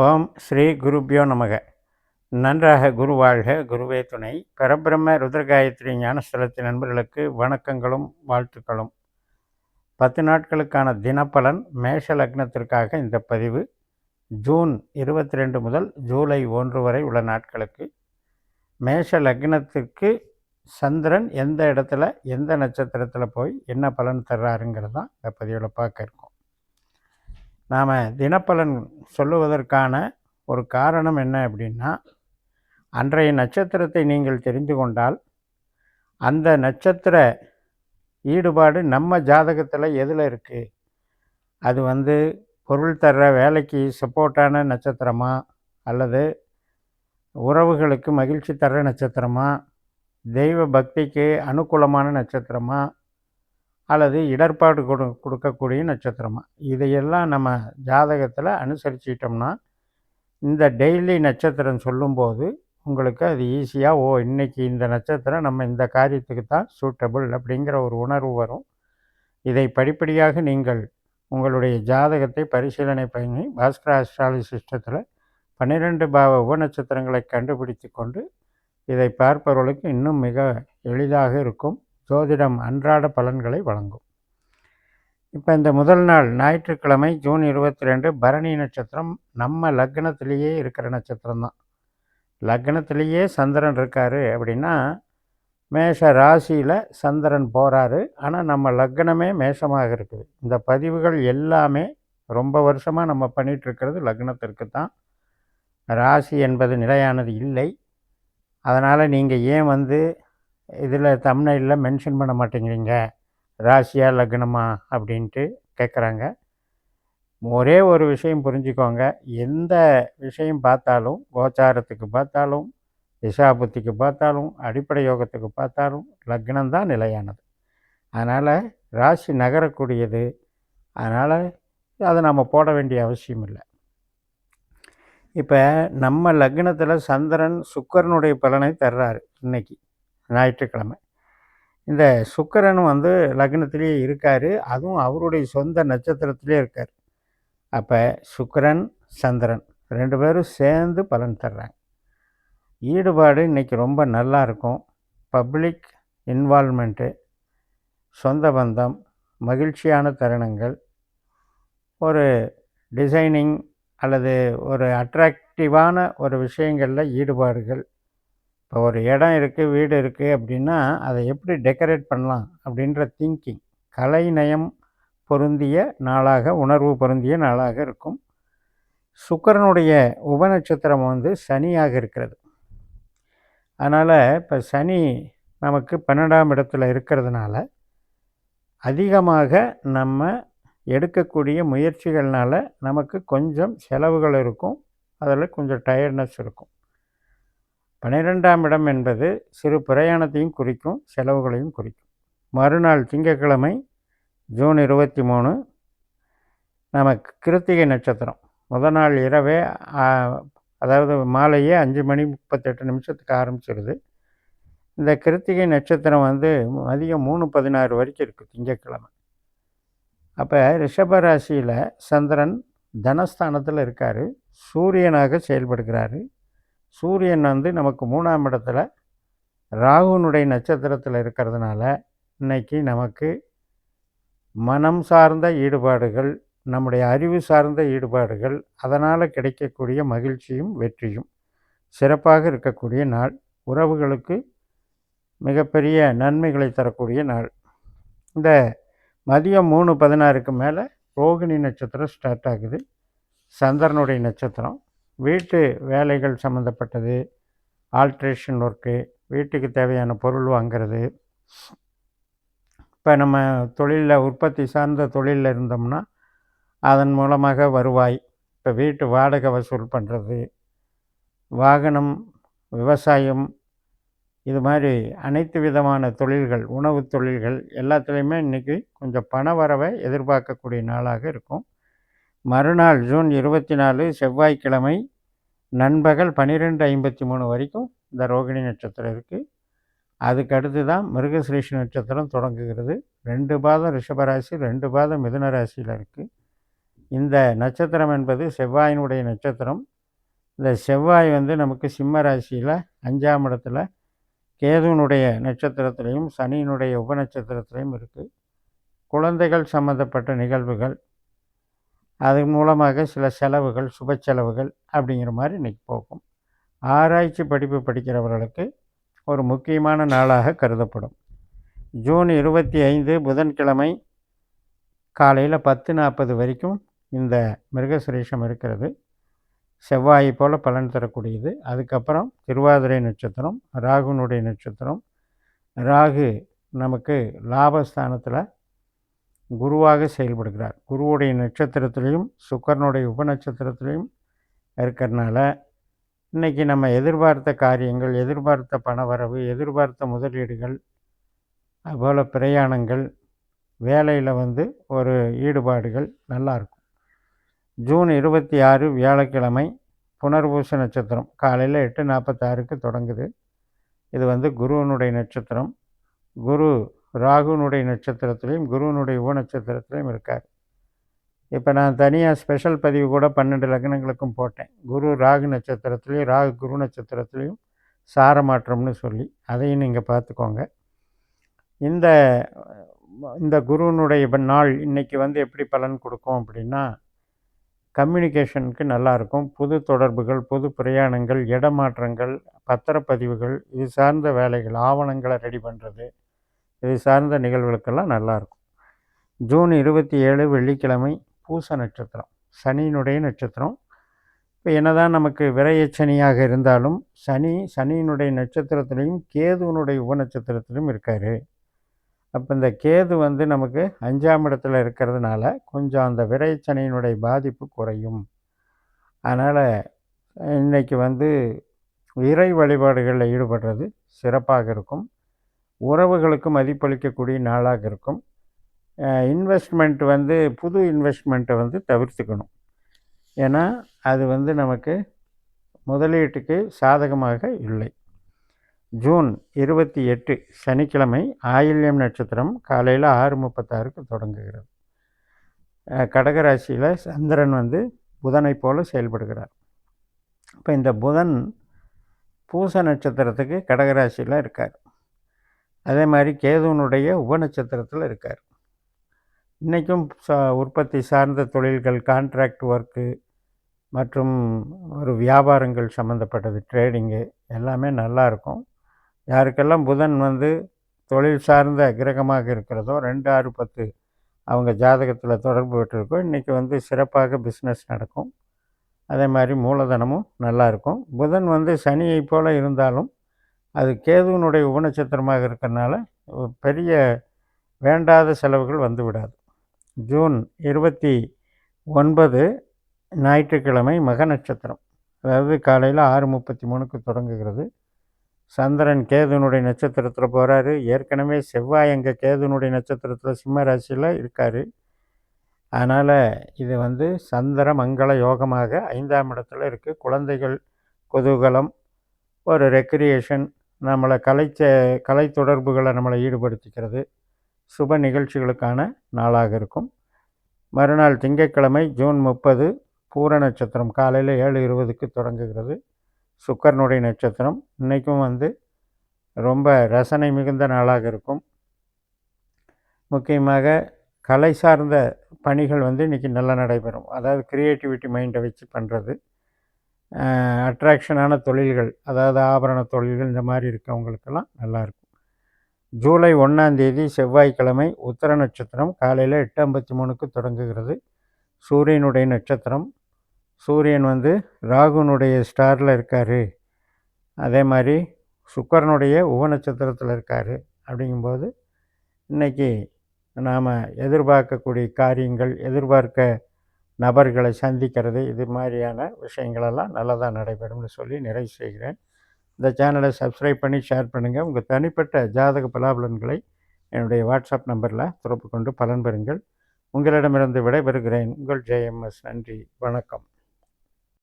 ஓம் ஸ்ரீ குருப்யோ நமக. நன்றாக குரு வாழ்க, குருவே துணை. பரபிரம்ம ருத்ரகாயத்ரி ஞானஸ்தலத்தின் நண்பர்களுக்கு வணக்கங்களும் வாழ்த்துக்களும். 10 நாட்களுக்கான தினப்பலன் மேஷ லக்னத்திற்காக இந்த பதிவு. ஜூன் 22 முதல் ஜூலை 1 வரை உள்ள நாட்களுக்கு மேஷ லக்னத்திற்கு சந்திரன் எந்த இடத்துல எந்த நட்சத்திரத்தில் போய் என்ன பலன் தர்றாருங்கிறது தான் இந்த பதிவில் பார்க்க இருக்கோம். நாம் தினப்பலன் சொல்லுவதற்கான ஒரு காரணம் என்ன அப்படின்னா, அன்றைய நட்சத்திரத்தை நீங்கள் தெரிந்து கொண்டால் அந்த நட்சத்திர ஈடுபாடு நம்ம ஜாதகத்தில் எதில் இருக்குது, அது பொருள் தர்ற வேலைக்கு சப்போர்ட்டான நட்சத்திரமா, அல்லது உறவுகளுக்கு மகிழ்ச்சி தர்ற நட்சத்திரமா, தெய்வ பக்திக்கு அனுகூலமான நட்சத்திரமா, அல்லது இடர்பாடு கொடுக்கக்கூடிய நட்சத்திரமா, இதையெல்லாம் நம்ம ஜாதகத்தில் அனுசரிச்சிட்டோம்னா இந்த டெய்லி நட்சத்திரம் சொல்லும்போது உங்களுக்கு அது ஈஸியாக இன்றைக்கி இந்த நட்சத்திரம் நம்ம இந்த காரியத்துக்கு தான் சூட்டபிள் அப்படிங்கிற ஒரு உணர்வு வரும். இதை படிப்படியாக நீங்கள் உங்களுடைய ஜாதகத்தை பரிசீலனை பண்ணி பாஸ்கர அஸ்ட்ராலஜி சிஸ்டத்தில் 12 பாவ உபநட்சத்திரங்களை கண்டுபிடித்து கொண்டு இதை பார்ப்பவர்களுக்கு இன்னும் மிக எளிதாக இருக்கும். ஜோதிடம் அன்றாட பலன்களை வழங்கும். இப்போ இந்த முதல் நாள் ஞாயிற்றுக்கிழமை ஜூன் 22 பரணி நட்சத்திரம் நம்ம லக்னத்திலேயே இருக்கிற நட்சத்திரம் தான். லக்னத்திலேயே சந்திரன் இருக்கார் அப்படின்னா மேஷ ராசியில் சந்திரன் போகிறாரு. ஆனால் நம்ம லக்னமே மேஷமாக இருக்குது. இந்த பதிவுகள் எல்லாமே ரொம்ப வருஷமாக நம்ம பண்ணிகிட்ருக்கிறது லக்னத்திற்கு தான். ராசி என்பது நிலையானது இல்லை. அதனால் நீங்கள் ஏன் இதில் தம்ப்நெயிலில் மென்ஷன் பண்ண மாட்டேங்கிறீங்க ராசியா லக்னமா அப்படின்ட்டு கேட்குறாங்க. ஒரே ஒரு விஷயம் புரிஞ்சுக்கோங்க, எந்த விஷயம் பார்த்தாலும், கோச்சாரத்துக்கு பார்த்தாலும், திசாபுத்திக்கு பார்த்தாலும், அடிப்படை யோகத்துக்கு பார்த்தாலும் லக்னம் தான் நிலையானது. அதனால் ராசி நகரக்கூடியது. அதனால் அதை நம்ம போட வேண்டிய அவசியம் இல்லை. இப்போ நம்ம லக்னத்தில் சந்திரன் சுக்கிரனுடைய பலனை தர்றாரு. இன்னைக்கு ஞாயிற்றுக்கிழமை இந்த சுக்கிரன் லக்னத்திலேயே இருக்கார். அதுவும் அவருடைய சொந்த நட்சத்திரத்திலே இருக்கார். அப்போ சுக்கிரன் சந்திரன் 2 பேரும் சேர்ந்து பலன் தர்றாங்க. ஈடுபாடு இன்றைக்கி ரொம்ப நல்லா இருக்கும். பப்ளிக் இன்வால்மெண்ட்டு, சொந்த பந்தம், மகிழ்ச்சியான தருணங்கள், ஒரு டிசைனிங் அல்லது ஒரு அட்ராக்டிவான ஒரு விஷயங்களில் ஈடுபாடுகள். இப்போ ஒரு இடம் இருக்குது, வீடு இருக்குது அப்படின்னா அதை எப்படி டெக்கரேட் பண்ணலாம் அப்படின்ற திங்கிங், கலைநயம் பொருந்திய நாளாக, உணர்வு பொருந்திய நாளாக இருக்கும். சுக்கிரனுடைய உபநட்சத்திரம் சனியாக இருக்கிறது. அதனால் இப்போ சனி நமக்கு 12ஆம் இடத்துல இருக்கிறதுனால அதிகமாக நம்ம எடுக்கக்கூடிய முயற்சிகள்னால நமக்கு கொஞ்சம் செலவுகள் இருக்கும். அதில் கொஞ்சம் டயர்ட்னஸ் இருக்கும். 12ஆம் இடம் என்பது சிறு பிரயாணத்தையும் குறிக்கும், செலவுகளையும் குறிக்கும். மறுநாள் திங்கட்கிழமை ஜூன் 23 நமக்கு கிருத்திகை நட்சத்திரம். முதல் நாள் இரவே அதாவது மாலையே 5:38 ஆரம்பிச்சிருது. இந்த கிருத்திகை நட்சத்திரம் மதியம் 3:16 வரைக்கும் இருக்குது திங்கட்கிழமை. அப்போ ரிஷப ராசியில் சந்திரன் தனஸ்தானத்தில் இருக்கார். சூரியனாக செயல்படுகிறாரு. சூரியன் நமக்கு 3ஆம் இடத்துல ராகுனுடைய நட்சத்திரத்தில் இருக்கிறதுனால இன்றைக்கி நமக்கு மனம் சார்ந்த ஈடுபாடுகள், நம்முடைய அறிவு சார்ந்த ஈடுபாடுகள், அதனால் கிடைக்கக்கூடிய மகிழ்ச்சியும் வெற்றியும் சிறப்பாக இருக்கக்கூடிய நாள். உறவுகளுக்கு மிகப்பெரிய நன்மைகளை தரக்கூடிய நாள். இந்த மதியம் 3:16க்கு மேலே ரோகிணி நட்சத்திரம் ஸ்டார்ட் ஆகுது. சந்திரனுடைய நட்சத்திரம். வீட்டு வேலைகள் சம்மந்தப்பட்டது, ஆல்ட்ரேஷன் ஒர்க்கு, வீட்டுக்கு தேவையான பொருள் வாங்கிறது. இப்போ நம்ம தொழிலில் உற்பத்தி சார்ந்த தொழிலில் இருந்தோம்னா அதன் மூலமாக வருவாய். இப்போ வீட்டு வாடகை வசூல் பண்ணுறது, வாகனம், விவசாயம், இது மாதிரி அனைத்து விதமான தொழில்கள், உணவு தொழில்கள் எல்லாத்துலேயுமே இன்றைக்கி கொஞ்சம் பண வரவை எதிர்பார்க்கக்கூடிய நாளாக இருக்கும். மறுநாள் ஜூன் 24 செவ்வாய்க்கிழமை நண்பகல் 12:53 வரைக்கும் இந்த ரோகிணி நட்சத்திரம் இருக்குது. அதுக்கு அடுத்து தான் மிருகசிரீஷ நட்சத்திரம் தொடங்குகிறது. 2 பாதம் ரிஷபராசி, 2 பாதம் மிதுன ராசியில் இருக்குது. இந்த நட்சத்திரம் என்பது செவ்வாயினுடைய நட்சத்திரம். இந்த செவ்வாய் வந்து நமக்கு சிம்ம ராசியில் 5ஆம் இடத்துல கேதுனுடைய நட்சத்திரத்திலையும் சனியினுடைய உபநட்சத்திரத்திலையும் இருக்குது. குழந்தைகள் சம்மந்தப்பட்ட நிகழ்வுகள், அது மூலமாக சில செலவுகள், சுப செலவுகள் அப்படிங்கிற மாதிரி இன்றைக்கி போகும். ஆராய்ச்சி படிப்பு படிக்கிறவர்களுக்கு ஒரு முக்கியமான நாளாக கருதப்படும். ஜூன் 25 புதன்கிழமை காலையில் 10:40 வரைக்கும் இந்த மிருகசுரீஷம் இருக்கிறது. செவ்வாயை போல் பலன் தரக்கூடியது. அதுக்கப்புறம் திருவாதிரை நட்சத்திரம், ராகுனுடைய நட்சத்திரம். ராகு நமக்கு லாபஸ்தானத்தில் குருவாக செயல்படுகிறார். குருவுடைய நட்சத்திரத்திலையும் சுக்கிரனுடைய உபநட்சத்திரத்திலையும் இருக்கிறதுனால இன்றைக்கி நம்ம எதிர்பார்த்த காரியங்கள், எதிர்பார்த்த பணவரவு, எதிர்பார்த்த முதலீடுகள், அதுபோல் பிரயாணங்கள், வேலையில் வந்து ஒரு ஈடுபாடுகள் நல்லாயிருக்கும். ஜூன் 26 வியாழக்கிழமை புனர்பூச நட்சத்திரம் காலையில் 8:46க்கு தொடங்குது. இது வந்து குருவனுடைய நட்சத்திரம். குரு ராகுனுடைய நட்சத்திரத்திலையும் குருவனுடைய உபநட்சத்திரத்திலையும் இருக்கார். இப்போ நான் தனியாக ஸ்பெஷல் பதிவு கூட 12 லக்னங்களுக்கும் போட்டேன். குரு ராகு நட்சத்திரத்துலேயும் ராகு குரு நட்சத்திரத்துலேயும் சார மாற்றம்னு சொல்லி அதையும் நீங்கள் பார்த்துக்கோங்க. இந்த இந்த குருவனுடைய நாள் இன்றைக்கி வந்து எப்படி பலன் கொடுக்கும் அப்படின்னா, கம்யூனிகேஷனுக்கு நல்லாயிருக்கும். புது தொடர்புகள், புது பிரயாணங்கள், இடமாற்றங்கள், பத்திரப்பதிவுகள், இது சார்ந்த வேலைகள், ஆவணங்களை ரெடி பண்ணுறது, இது சார்ந்த நிகழ்வுகளுக்கெல்லாம் நல்லாயிருக்கும். ஜூன் 27 வெள்ளிக்கிழமை பூச நட்சத்திரம், சனியினுடைய நட்சத்திரம். இப்போ என்னதான் நமக்கு விரையச்சனியாக இருந்தாலும் சனியினுடைய நட்சத்திரத்திலையும் கேதுவனுடைய உபநட்சத்திரத்திலும் இருக்கார். அப்போ இந்த கேது வந்து நமக்கு 5ஆம் இடத்துல இருக்கிறதுனால கொஞ்சம் அந்த விரைச்சனியினுடைய பாதிப்பு குறையும். அதனால் இன்றைக்கி வந்து இறை வழிபாடுகளில் ஈடுபடுறது சிறப்பாக இருக்கும். உறவுகளுக்கு மதிப்பளிக்கக்கூடிய நாளாக இருக்கும். இன்வெஸ்ட்மெண்ட் வந்து புது இன்வெஸ்ட்மெண்ட்டை வந்து தவிர்த்துக்கணும். ஏன்னா அது வந்து நமக்கு முதலீட்டுக்கு சாதகமாக இல்லை. ஜூன் 28 சனிக்கிழமை ஆயில்யம் நட்சத்திரம் காலையில் 6:36க்கு தொடங்குகிறது. கடகராசியில் சந்திரன் வந்து புதனை போல் செயல்படுகிறார். இப்போ இந்த புதன் பூச நட்சத்திரத்துக்கு கடகராசியில் இருக்கார். அதே மாதிரி கேதுவனுடைய உபநட்சத்திரத்தில் இருக்கார். இன்றைக்கும் உற்பத்தி சார்ந்த தொழில்கள், கான்ட்ராக்ட் ஒர்க்கு மற்றும் ஒரு வியாபாரங்கள் சம்மந்தப்பட்டது, ட்ரேடிங்கு எல்லாமே நல்லாயிருக்கும். யாருக்கெல்லாம் புதன் வந்து தொழில் சார்ந்த கிரகமாக இருக்கிறதோ 2, 6, 10 அவங்க ஜாதகத்தில் தொடர்பு பெற்றிருக்கோ இன்றைக்கி வந்து சிறப்பாக பிஸ்னஸ் நடக்கும். அதே மாதிரி மூலதனமும் நல்லாயிருக்கும். புதன் வந்து சனியை போல் இருந்தாலும் அது கேதுவனுடைய உபநட்சத்திரமாக இருக்கிறதுனால பெரிய வேண்டாத செலவுகள் வந்து விடாது. ஜூன் 29 ஞாயிற்றுக்கிழமை மக நட்சத்திரம், அதாவது காலையில் 6:33க்கு தொடங்குகிறது. சந்திரன் கேதுனுடைய நட்சத்திரத்தில் போகிறாரு. ஏற்கனவே செவ்வாய் அங்கே கேதுனுடைய நட்சத்திரத்தில் சிம்ம ராசியில் இருக்கார். அதனால் இது வந்து சந்திர மங்கள யோகமாக 5ஆம் இடத்துல இருக்குது. குழந்தைகள் குதூகலம், ஒரு ரெக்ரியேஷன், நம்மளை கலை தொடர்புகளை நம்மளை ஈடுபடுத்திக்கிறது, சுப நிகழ்ச்சிகளுக்கான நாளாக இருக்கும். மறுநாள் திங்கட்கிழமை ஜூன் 30 பூர நட்சத்திரம் காலையில் 7:20க்கு தொடங்குகிறது. சுக்கிரனுடைய நட்சத்திரம். இன்றைக்கும் வந்து ரொம்ப ரசனை மிகுந்த நாளாக இருக்கும். முக்கியமாக கலை சார்ந்த பணிகள் வந்து இன்றைக்கி நல்லா நடைபெறும். அதாவது க்ரியேட்டிவிட்டி மைண்டை வச்சு பண்ணுறது, அட்ராக்ஷனான தொழில்கள், அதாவது ஆபரண தொழில்கள், இந்த மாதிரி இருக்கவங்களுக்கெல்லாம் நல்லாயிருக்கும். ஜூலை 1ஆம் தேதி செவ்வாய்க்கிழமை உத்திர நட்சத்திரம் காலையில் 8:53க்கு தொடங்குகிறது. சூரியனுடைய நட்சத்திரம். சூரியன் வந்து ராகுனுடைய ஸ்டாரில் இருக்கார். அதே மாதிரி சுக்கிரனுடைய உபநட்சத்திரத்தில் இருக்கார். அப்படிங்கும்போது இன்றைக்கி நாம் எதிர்பார்க்கக்கூடிய காரியங்கள், எதிர்பார்க்க நபர்களை சந்திக்கிறது, இது மாதிரியான விஷயங்களெல்லாம் நல்லதாக நடைபெறும்னு சொல்லி நிறைவு செய்கிறேன். இந்த சேனலை சப்ஸ்கிரைப் பண்ணி ஷேர் பண்ணுங்கள். உங்கள் தனிப்பட்ட ஜாதக பலாபலன்களை என்னுடைய வாட்ஸ்அப் நம்பரில் தொடர்பு கொண்டு பலன் பெறுங்கள். உங்களிடமிருந்து விடைபெறுகிறேன். உங்கள் JMS. நன்றி, வணக்கம்.